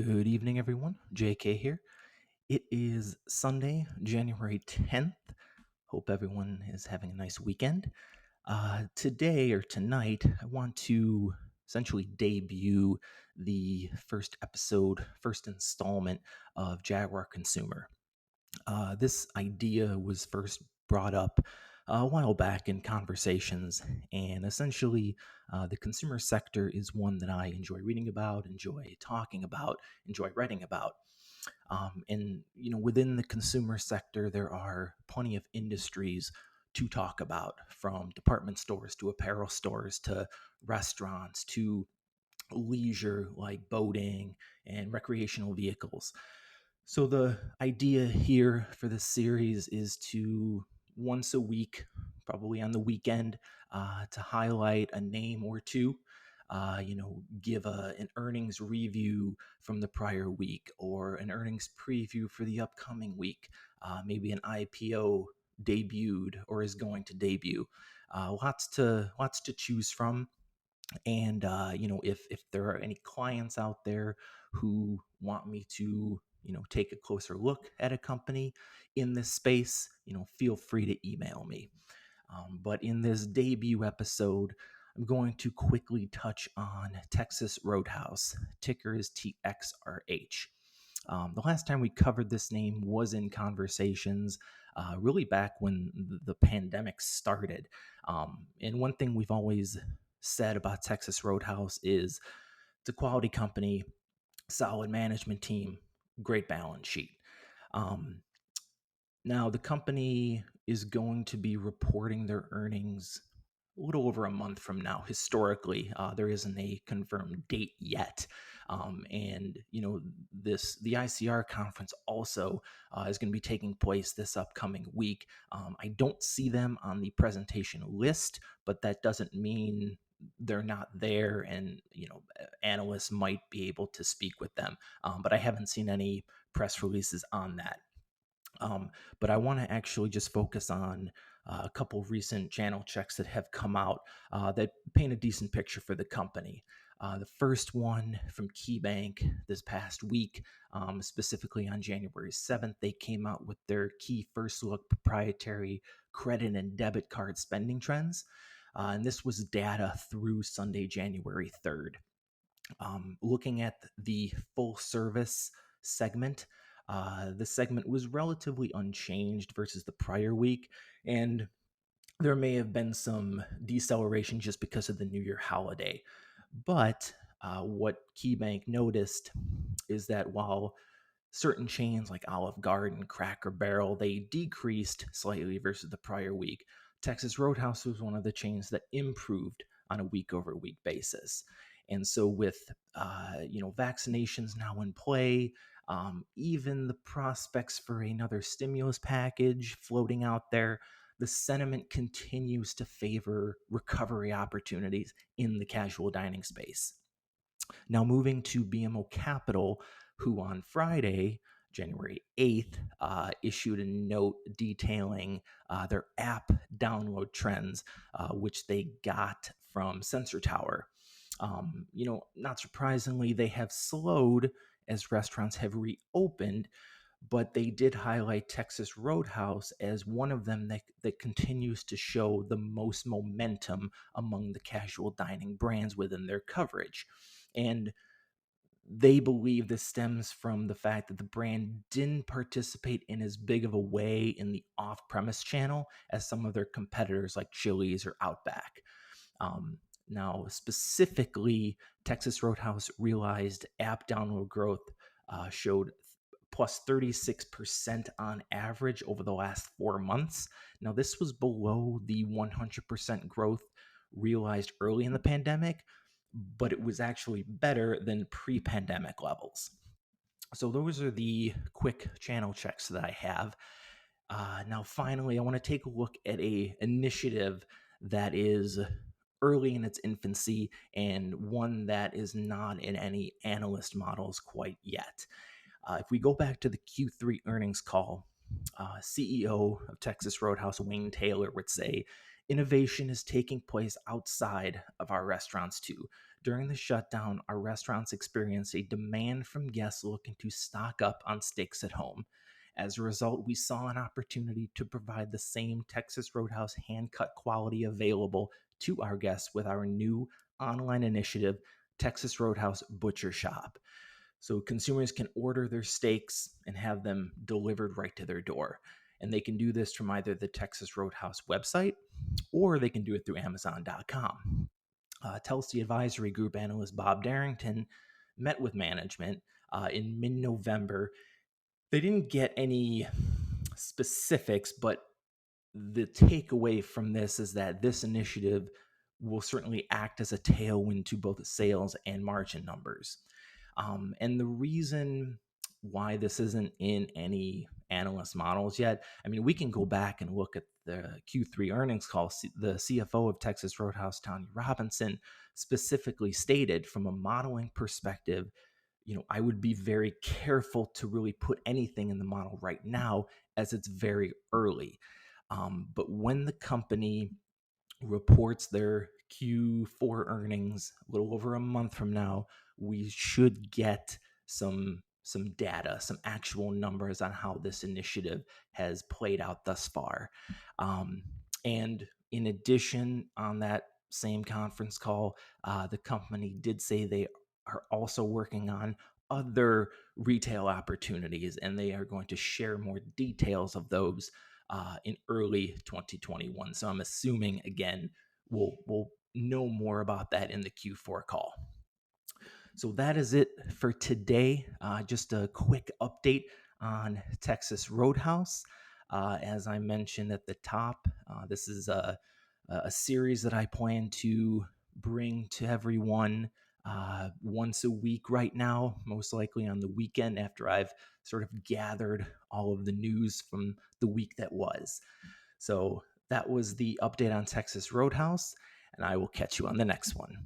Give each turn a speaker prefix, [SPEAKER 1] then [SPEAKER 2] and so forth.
[SPEAKER 1] Good evening, everyone. JK here. It is Sunday, January 10th. Hope everyone is having a nice weekend. Today or tonight, I want to essentially debut the first episode, first installment of Jaguar Consumer. This idea was first brought up a while back in conversations, and essentially, the consumer sector is one that I enjoy reading about, enjoy talking about, enjoy writing about. Within the consumer sector, there are plenty of industries to talk about, from department stores to apparel stores to restaurants to leisure like boating and recreational vehicles. So the idea here for this series is to once a week, probably on the weekend, to highlight a name or two. Give an earnings review from the prior week or an earnings preview for the upcoming week. Maybe an IPO debuted or is going to debut. Lots to choose from. And if there are any clients out there who want me to take a closer look at a company in this space, feel free to email me. But in this debut episode, I'm going to quickly touch on Texas Roadhouse, ticker is TXRH. The last time we covered this name was in conversations, really back when the pandemic started. And one thing we've always said about Texas Roadhouse is it's a quality company, solid management team, great balance sheet. Um, Now, the company is going to be reporting their earnings a little over a month from now. Historically, there isn't a confirmed date yet, the ICR conference also is going to be taking place this upcoming week. I don't see them on the presentation list, but that doesn't mean they're not there, and analysts might be able to speak with them. But I haven't seen any press releases on that. But I want to actually just focus on a couple recent channel checks that have come out that paint a decent picture for the company. The first one from KeyBank this past week, specifically on January 7th, they came out with their key first look proprietary credit and debit card spending trends. And this was data through Sunday, January 3rd. Looking at the full service segment, the segment was relatively unchanged versus the prior week, and there may have been some deceleration just because of the New Year holiday. But what KeyBank noticed is that while certain chains like Olive Garden, Cracker Barrel, they decreased slightly versus the prior week, Texas Roadhouse was one of the chains that improved on a week over week basis. And so with vaccinations now in play, even the prospects for another stimulus package floating out there, the sentiment continues to favor recovery opportunities in the casual dining space. Now, moving to BMO Capital, who on Friday, January 8th, issued a note detailing their app download trends, which they got from Sensor Tower. Not surprisingly, they have slowed as restaurants have reopened, but they did highlight Texas Roadhouse as one of them that continues to show the most momentum among the casual dining brands within their coverage. And they believe this stems from the fact that the brand didn't participate in as big of a way in the off-premise channel as some of their competitors like Chili's or Outback. Now, specifically, Texas Roadhouse realized app download growth showed plus 36% on average over the last 4 months. Now, this was below the 100% growth realized early in the pandemic, but it was actually better than pre-pandemic levels. So those are the quick channel checks that I have. Now, finally, I want to take a look at a initiative that is early in its infancy and one that is not in any analyst models quite yet. If we go back to the Q3 earnings call, CEO of Texas Roadhouse, Wayne Taylor, would say Innovation is taking place outside of our restaurants too. During the shutdown, our restaurants experienced a demand from guests looking to stock up on steaks at home. As a result, we saw an opportunity to provide the same Texas Roadhouse hand cut quality available to our guests with our new online initiative, Texas Roadhouse Butcher Shop. So consumers can order their steaks and have them delivered right to their door. And they can do this from either the Texas Roadhouse website or they can do it through Amazon.com. Telsey Advisory Group analyst Bob Darrington met with management in mid November. They didn't get any specifics, but the takeaway from this is that this initiative will certainly act as a tailwind to both sales and margin numbers. And the reason why this isn't in any analyst models yet, I mean, we can go back and look at the Q3 earnings call. The CFO of Texas Roadhouse, Tanya Robinson, specifically stated from a modeling perspective, I would be very careful to really put anything in the model right now as it's very early. But when the company reports their Q4 earnings a little over a month from now, we should get some data, some actual numbers on how this initiative has played out thus far. And in addition, on that same conference call, the company did say they are also working on other retail opportunities, and they are going to share more details of those in early 2021. So I'm assuming, again, we'll know more about that in the Q4 call. So that is it for today. Just a quick update on Texas Roadhouse. As I mentioned at the top, this is a series that I plan to bring to everyone once a week right now, most likely on the weekend after I've sort of gathered all of the news from the week that was. So that was the update on Texas Roadhouse, and I will catch you on the next one.